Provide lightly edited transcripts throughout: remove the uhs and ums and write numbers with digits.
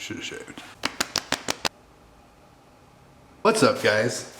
Should have shaved. What's up, guys?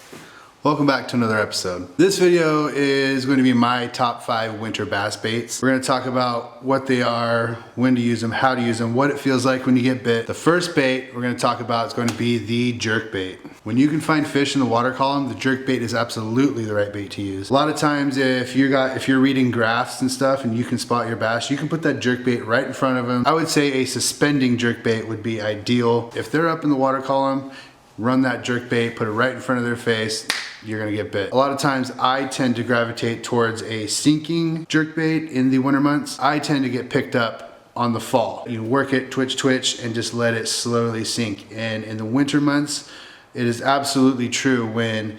Welcome back to another episode. This video is going to be my top 5 winter bass baits. We're going to talk about what they are, when to use them, how to use them, what it feels like when you get bit. The first bait we're going to talk about is going to be the jerk bait. When you can find fish in the water column, the jerk bait is absolutely the right bait to use. A lot of times if you're reading graphs and stuff and you can spot your bass, you can put that jerk bait right in front of them. I would say a suspending jerk bait would be ideal. If they're up in the water column, run that jerk bait, put it right in front of their face, you're gonna get bit. A lot of times I tend to gravitate towards a sinking jerk bait in the winter months. I tend to get picked up on the fall. You work it, twitch, and just let it slowly sink. And in the winter months, it is absolutely true when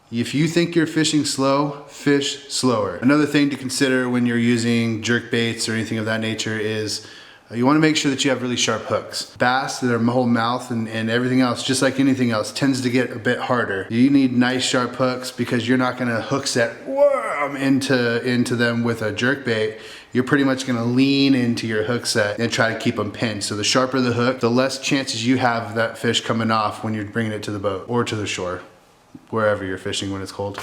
if you think you're fishing slow, fish slower. Another thing to consider when you're using jerk baits or anything of that nature is you want to make sure that you have really sharp hooks. Bass, their whole mouth and everything else, just like anything else, tends to get a bit harder. You need nice sharp hooks because you're not going to hook set into them with a jerk bait. You're pretty much going to lean into your hook set and try to keep them pinned. So the sharper the hook, the less chances you have of that fish coming off when you're bringing it to the boat or to the shore, wherever you're fishing when it's cold.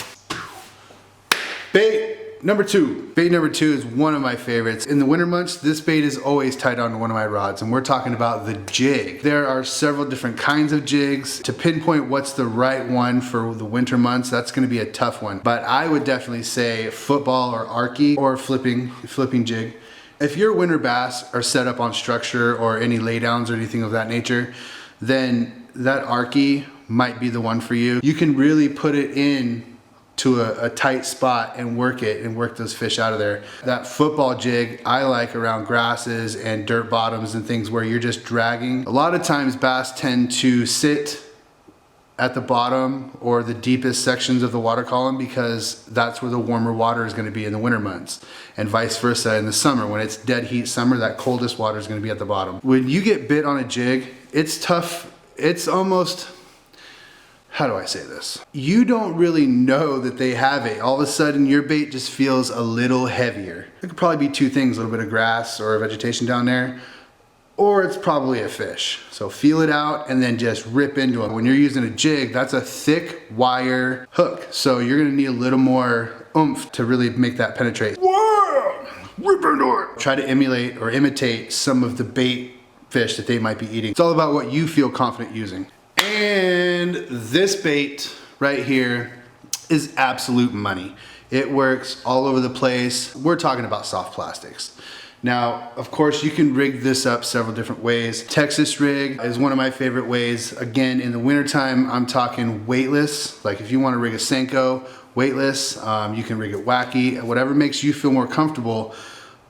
Bait number 2. Bait number 2 is one of my favorites. In the winter months, this bait is always tied onto one of my rods, and we're talking about the jig. There are several different kinds of jigs. To pinpoint what's the right one for the winter months, that's gonna be a tough one. But I would definitely say football or arky or flipping jig. If your winter bass are set up on structure or any laydowns or anything of that nature, then that arky might be the one for you. You can really put it in to a tight spot and work it and work those fish out of there. That football jig I like around grasses and dirt bottoms and things where you're just dragging. A lot of times bass tend to sit at the bottom or the deepest sections of the water column because that's where the warmer water is going to be in the winter months, and vice versa in the summer. When it's dead heat summer, that coldest water is going to be at the bottom. When you get bit on a jig, it's tough. It's almost, how do I say this? You don't really know that they have it. All of a sudden your bait just feels a little heavier. It could probably be 2 things, a little bit of grass or vegetation down there, or it's probably a fish. So feel it out and then just rip into it. When you're using a jig, that's a thick wire hook. So you're gonna need a little more oomph to really make that penetrate. Whoa! Rip into it. Try to emulate or imitate some of the bait fish that they might be eating. It's all about what you feel confident using. And this bait right here is absolute money. It works all over the place. We're talking about soft plastics. Now, of course, you can rig this up several different ways. Texas rig is one of my favorite ways. Again, in the wintertime, I'm talking weightless. Like if you want to rig a Senko weightless, you can rig it wacky, whatever makes you feel more comfortable,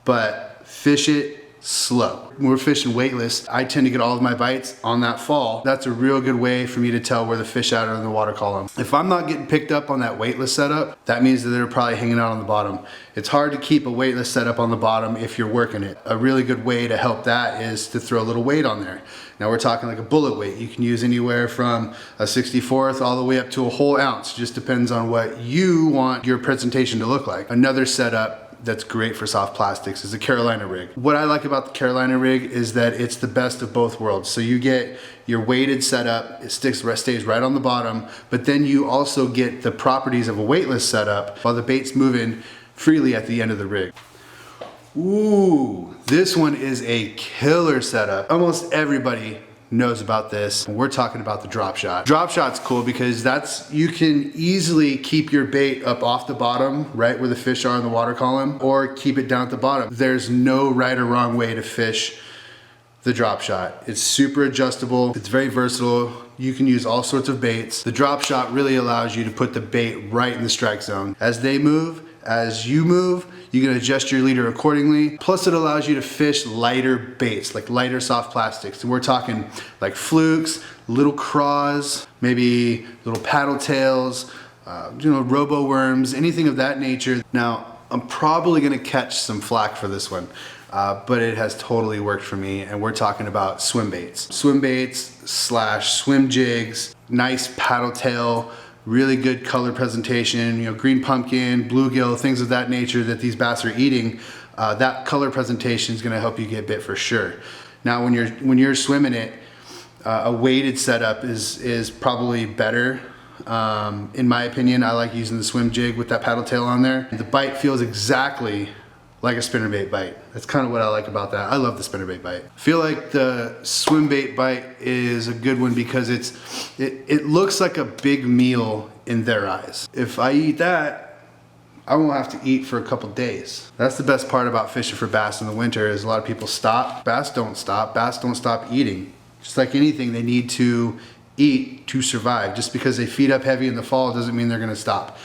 but fish it slow. When we're fishing weightless, I tend to get all of my bites on that fall. That's a real good way for me to tell where the fish are in the water column. If I'm not getting picked up on that weightless setup, that means that they're probably hanging out on the bottom. It's hard to keep a weightless setup on the bottom if you're working it. A really good way to help that is to throw a little weight on there. Now we're talking like a bullet weight. You can use anywhere from a 64th all the way up to a whole ounce. Just depends on what you want your presentation to look like. Another setup that's great for soft plastics is a Carolina rig. What I like about the Carolina rig is that it's the best of both worlds. So you get your weighted setup, it stays right on the bottom, but then you also get the properties of a weightless setup while the bait's moving freely at the end of the rig. Ooh, this one is a killer setup. Almost everybody knows about this. We're talking about the Dropshot. Dropshot's cool because you can easily keep your bait up off the bottom, right where the fish are in the water column, or keep it down at the bottom. There's no right or wrong way to fish the Dropshot. It's super adjustable. It's very versatile. You can use all sorts of baits. The Dropshot really allows you to put the bait right in the strike zone. As they move, as you move, you can adjust your leader accordingly. Plus it allows you to fish lighter baits, like lighter soft plastics. And we're talking like flukes, little craws, maybe little paddle tails, robo worms, anything of that nature. Now, I'm probably gonna catch some flack for this one, but it has totally worked for me, and we're talking about swim baits. Swim baits / swim jigs, nice paddle tail, really good color presentation, green pumpkin, bluegill, things of that nature that these bass are eating. That color presentation is gonna help you get bit for sure. Now when you're swimming it, A weighted setup is probably better. In my opinion, I like using the swim jig with that paddle tail on there. The bite feels exactly like a spinnerbait bite. That's kind of what I like about that. I love the spinnerbait bite. I feel like the Swimbait bite is a good one because it looks like a big meal in their eyes. If I eat that, I won't have to eat for a couple days. That's the best part about fishing for bass in the winter is a lot of people stop. Bass don't stop. Bass don't stop eating. Just like anything, they need to eat to survive. Just because they feed up heavy in the fall doesn't mean they're gonna stop.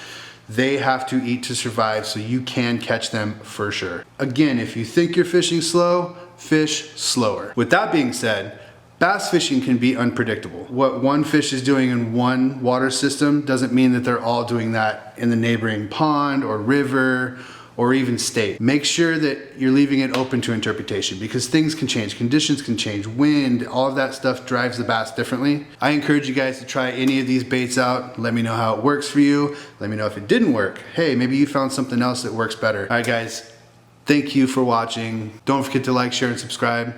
They have to eat to survive, so you can catch them for sure. Again, if you think you're fishing slow, fish slower. With that being said, bass fishing can be unpredictable. What one fish is doing in one water system doesn't mean that they're all doing that in the neighboring pond or river or even state. Make sure that you're leaving it open to interpretation because things can change, conditions can change, wind, all of that stuff drives the bass differently. I encourage you guys to try any of these baits out. Let me know how it works for you. Let me know if it didn't work. Hey, maybe you found something else that works better. All right guys, thank you for watching. Don't forget to like, share, and subscribe.